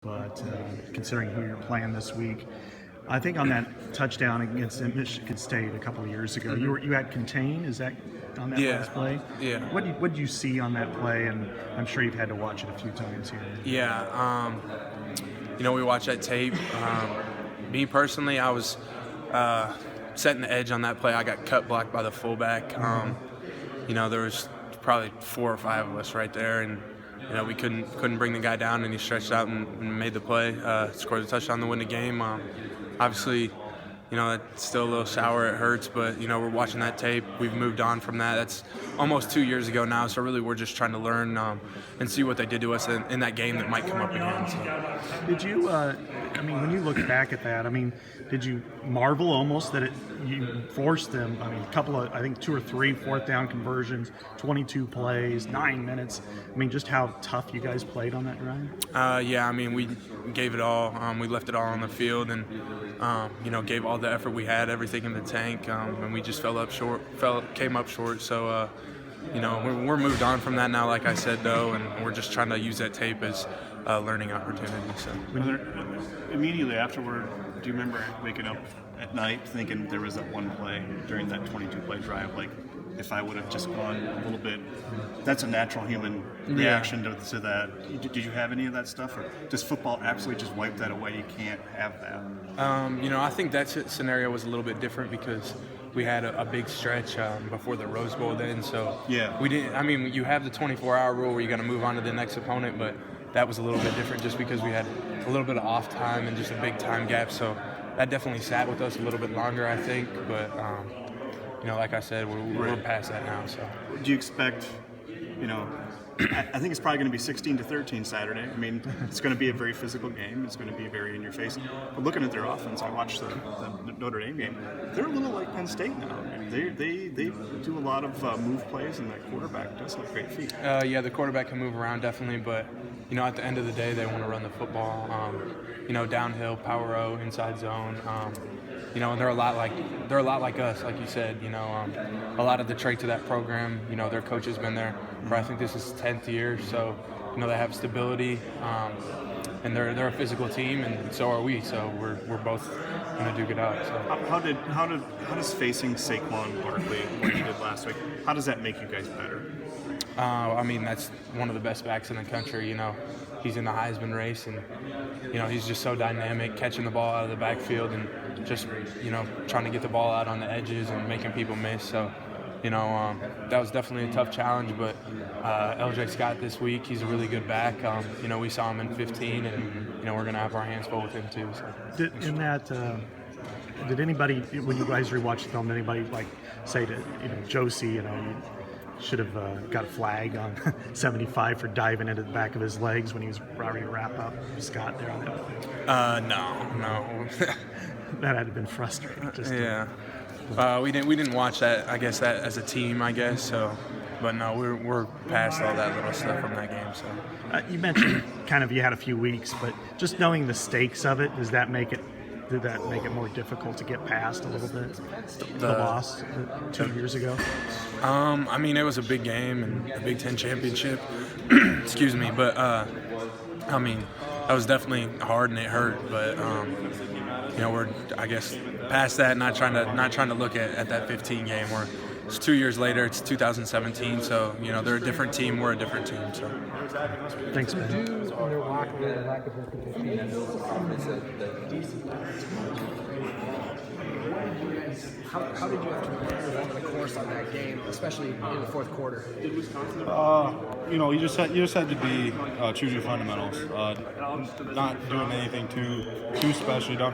but considering who you're playing this week, I think on that touchdown against Michigan State a couple of years ago, you had contain. Is that on that last play? Yeah. What did you see on that play? And I'm sure you've had to watch it a few times here. Yeah. We watched that tape. Me personally, I was setting the edge on that play. I got cut blocked by the fullback. There was probably 4 or 5 of us right there, and we couldn't bring the guy down, and he stretched out and made the play, scored a touchdown to win the game. Obviously, it's still a little sour. It hurts, but we're watching that tape. We've moved on from that. That's almost 2 years ago now. So really, we're just trying to learn and see what they did to us in that game that might come up again. So. Did you? When you look back at that, did you marvel almost that you forced them? A couple of, I think 2 or 3 fourth down conversions, 22 plays, 9 minutes. Just how tough you guys played on that drive. We gave it all. We left it all on the field, and gave all the effort we had, everything in the tank, and we just came up short. So, we're moved on from that now, like I said, though, and we're just trying to use that tape as a learning opportunity. So. Immediately afterward, do you remember waking up at night thinking there was that one play during that 22-play drive, like, if I would have just gone a little bit, that's a natural human reaction to that. Did you have any of that stuff, or does football absolutely just wipe that away? You can't have that. I think that scenario was a little bit different because we had a big stretch before the Rose Bowl then, so we didn't. You have the 24-hour rule where you got to move on to the next opponent, but that was a little bit different just because we had a little bit of off time and just a big time gap, so that definitely sat with us a little bit longer, I think, but like I said, we're past that now. So, do you expect, I think it's probably going to be 16-13 Saturday. It's going to be a very physical game. It's going to be very in your face. But looking at their offense, I watched the Notre Dame game. They're a little like Penn State now. They do a lot of move plays, and that quarterback does have great feet. The quarterback can move around definitely, but at the end of the day, they want to run the football. Downhill, power O, inside zone. And they're a lot like us, like you said. A lot of the traits of that program. Their coach has been there for, I think this is 10th year, so they have stability, and they're a physical team, and so are we. So we're both going to duke it out. So. How does facing Saquon Barkley, what you did last week, how does that make you guys better? That's one of the best backs in the country. He's in the Heisman race, and he's just so dynamic, catching the ball out of the backfield and just trying to get the ball out on the edges and making people miss. So that was definitely a tough challenge, but LJ Scott this week, he's a really good back. We saw him in 15, and we're gonna have our hands full with him too. So. Did anybody, when you guys rewatched the film, anybody say to Josie, you should have got a flag on 75 for diving into the back of his legs when he was ready to wrap up Scott there on that play? No. That had been frustrating. We didn't watch that. I guess that as a team. So, but no, we're past all that little stuff from that game. So you mentioned you had a few weeks, but just knowing the stakes of it, did that make it more difficult to get past a little bit? The loss 2 years ago. It was a big game and a Big Ten championship. Excuse me, but that was definitely hard and it hurt. But we're, I guess, past that. Not trying to look at that 15 game. It's 2 years later. It's 2017. So they're a different team. We're a different team. So thanks, man. How did you have to prepare over the course on that game, especially in the fourth quarter? You just had to be choose your fundamentals. Not doing anything too special. You don't have to